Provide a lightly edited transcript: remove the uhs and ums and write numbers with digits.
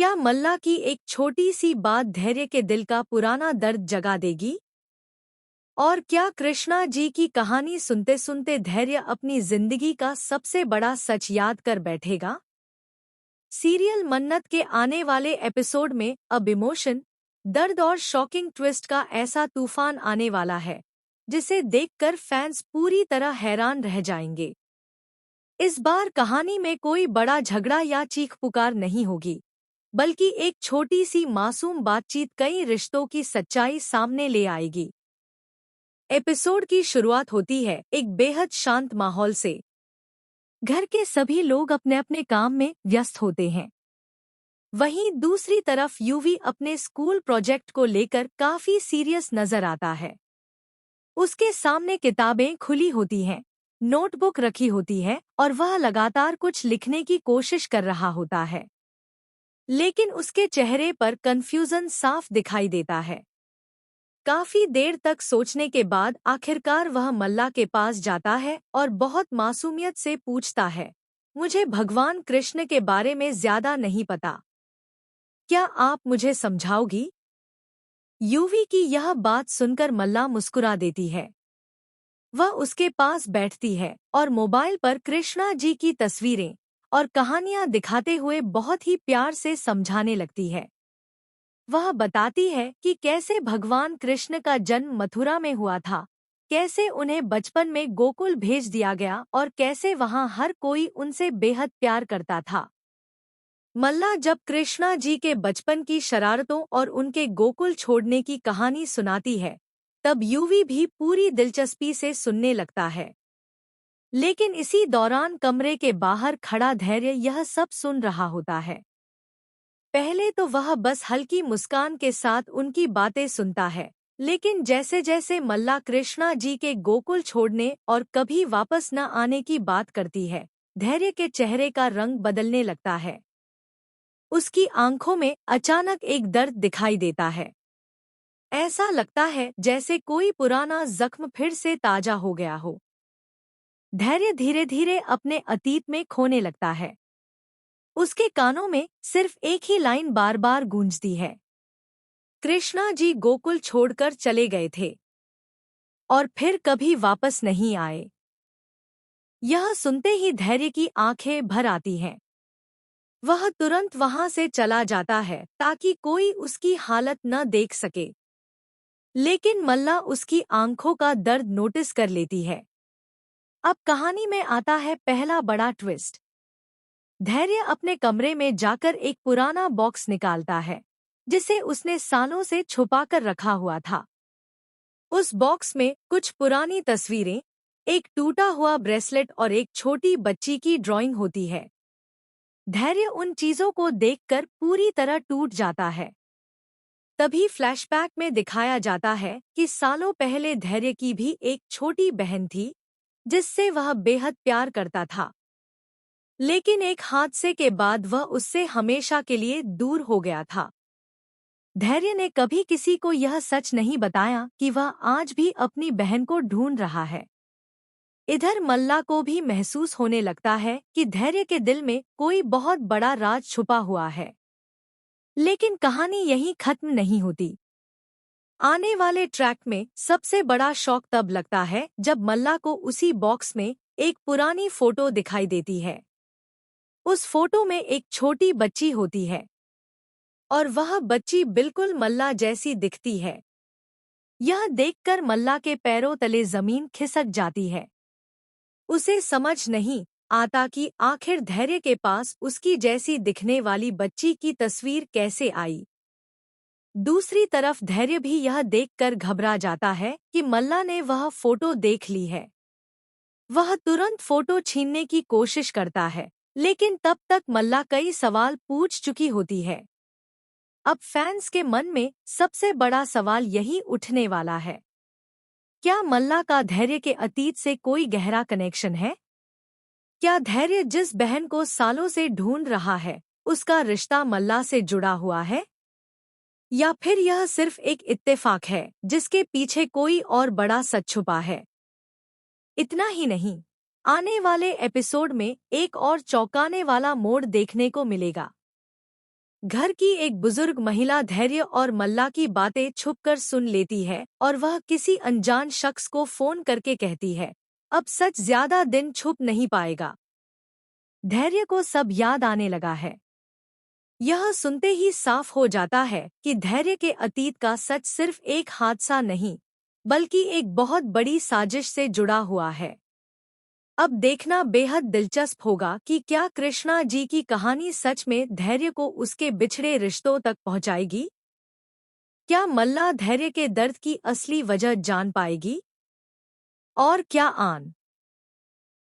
क्या मल्ला की एक छोटी सी बात धैर्य के दिल का पुराना दर्द जगा देगी? और क्या कृष्णा जी की कहानी सुनते सुनते धैर्य अपनी जिंदगी का सबसे बड़ा सच याद कर बैठेगा? सीरियल मन्नत के आने वाले एपिसोड में अब इमोशन, दर्द और शॉकिंग ट्विस्ट का ऐसा तूफान आने वाला है जिसे देखकर फैंस पूरी तरह हैरान रह जाएंगे। इस बार कहानी में कोई बड़ा झगड़ा या चीख पुकार नहीं होगी, बल्कि एक छोटी सी मासूम बातचीत कई रिश्तों की सच्चाई सामने ले आएगी। एपिसोड की शुरुआत होती है एक बेहद शांत माहौल से। घर के सभी लोग अपने अपने काम में व्यस्त होते हैं। वहीं दूसरी तरफ यूवी अपने स्कूल प्रोजेक्ट को लेकर काफी सीरियस नजर आता है। उसके सामने किताबें खुली होती हैं, नोटबुक रखी होती है और वह लगातार कुछ लिखने की कोशिश कर रहा होता है। लेकिन उसके चेहरे पर कंफ्यूजन साफ दिखाई देता है। काफी देर तक सोचने के बाद आखिरकार वह मल्ला के पास जाता है और बहुत मासूमियत से पूछता है, मुझे भगवान कृष्ण के बारे में ज्यादा नहीं पता, क्या आप मुझे समझाओगी? यूवी की यह बात सुनकर मल्ला मुस्कुरा देती है। वह उसके पास बैठती है और मोबाइल पर कृष्णा जी की तस्वीरें और कहानियां दिखाते हुए बहुत ही प्यार से समझाने लगती है। वह बताती है कि कैसे भगवान कृष्ण का जन्म मथुरा में हुआ था, कैसे उन्हें बचपन में गोकुल भेज दिया गया और कैसे वहां हर कोई उनसे बेहद प्यार करता था। मल्ला जब कृष्णा जी के बचपन की शरारतों और उनके गोकुल छोड़ने की कहानी सुनाती है, तब यूवी भी पूरी दिलचस्पी से सुनने लगता है। लेकिन इसी दौरान कमरे के बाहर खड़ा धैर्य यह सब सुन रहा होता है। पहले तो वह बस हल्की मुस्कान के साथ उनकी बातें सुनता है, लेकिन जैसे जैसे मल्ला कृष्णा जी के गोकुल छोड़ने और कभी वापस न आने की बात करती है, धैर्य के चेहरे का रंग बदलने लगता है। उसकी आंखों में अचानक एक दर्द दिखाई देता है। ऐसा लगता है जैसे कोई पुराना जख्म फिर से ताजा हो गया हो। धैर्य धीरे धीरे अपने अतीत में खोने लगता है। उसके कानों में सिर्फ एक ही लाइन बार बार गूंजती है, कृष्णा जी गोकुल छोड़कर चले गए थे और फिर कभी वापस नहीं आए। यह सुनते ही धैर्य की आंखें भर आती हैं। वह तुरंत वहां से चला जाता है ताकि कोई उसकी हालत न देख सके। लेकिन मल्ला उसकी आंखों का दर्द नोटिस कर लेती है। अब कहानी में आता है पहला बड़ा ट्विस्ट। धैर्य अपने कमरे में जाकर एक पुराना बॉक्स निकालता है, जिसे उसने सालों से छुपाकर रखा हुआ था। उस बॉक्स में कुछ पुरानी तस्वीरें, एक टूटा हुआ ब्रेसलेट और एक छोटी बच्ची की ड्राइंग होती है। धैर्य उन चीजों को देखकर पूरी तरह टूट जाता है। तभी फ्लैशबैक में दिखाया जाता है कि सालों पहले धैर्य की भी एक छोटी बहन थी, जिससे वह बेहद प्यार करता था। लेकिन एक हादसे के बाद वह उससे हमेशा के लिए दूर हो गया था। धैर्य ने कभी किसी को यह सच नहीं बताया कि वह आज भी अपनी बहन को ढूंढ रहा है। इधर मल्ला को भी महसूस होने लगता है कि धैर्य के दिल में कोई बहुत बड़ा राज छुपा हुआ है। लेकिन कहानी यहीं खत्म नहीं होती। आने वाले ट्रैक में सबसे बड़ा शॉक तब लगता है जब मल्ला को उसी बॉक्स में एक पुरानी फोटो दिखाई देती है। उस फोटो में एक छोटी बच्ची होती है और वह बच्ची बिल्कुल मल्ला जैसी दिखती है। यह देखकर मल्ला के पैरों तले जमीन खिसक जाती है। उसे समझ नहीं आता कि आखिर धैर्य के पास उसकी जैसी दिखने वाली बच्ची की तस्वीर कैसे आई। दूसरी तरफ धैर्य भी यह देखकर घबरा जाता है कि मल्ला ने वह फोटो देख ली है। वह तुरंत फोटो छीनने की कोशिश करता है, लेकिन तब तक मल्ला कई सवाल पूछ चुकी होती है। अब फैंस के मन में सबसे बड़ा सवाल यही उठने वाला है, क्या मल्ला का धैर्य के अतीत से कोई गहरा कनेक्शन है? क्या धैर्य जिस बहन को सालों से ढूंढ रहा है, उसका रिश्ता मल्ला से जुड़ा हुआ है? या फिर यह सिर्फ एक इत्तेफाक है जिसके पीछे कोई और बड़ा सच छुपा है? इतना ही नहीं, आने वाले एपिसोड में एक और चौंकाने वाला मोड़ देखने को मिलेगा। घर की एक बुजुर्ग महिला धैर्य और मल्ला की बातें छुपकर सुन लेती है और वह किसी अनजान शख्स को फोन करके कहती है, अब सच ज्यादा दिन छुप नहीं पाएगा। धैर्य को सब याद आने लगा है। यह सुनते ही साफ हो जाता है कि धैर्य के अतीत का सच सिर्फ एक हादसा नहीं, बल्कि एक बहुत बड़ी साजिश से जुड़ा हुआ है। अब देखना बेहद दिलचस्प होगा कि क्या कृष्णा जी की कहानी सच में धैर्य को उसके बिछड़े रिश्तों तक पहुंचाएगी। क्या मल्ला धैर्य के दर्द की असली वजह जान पाएगी? और क्या आन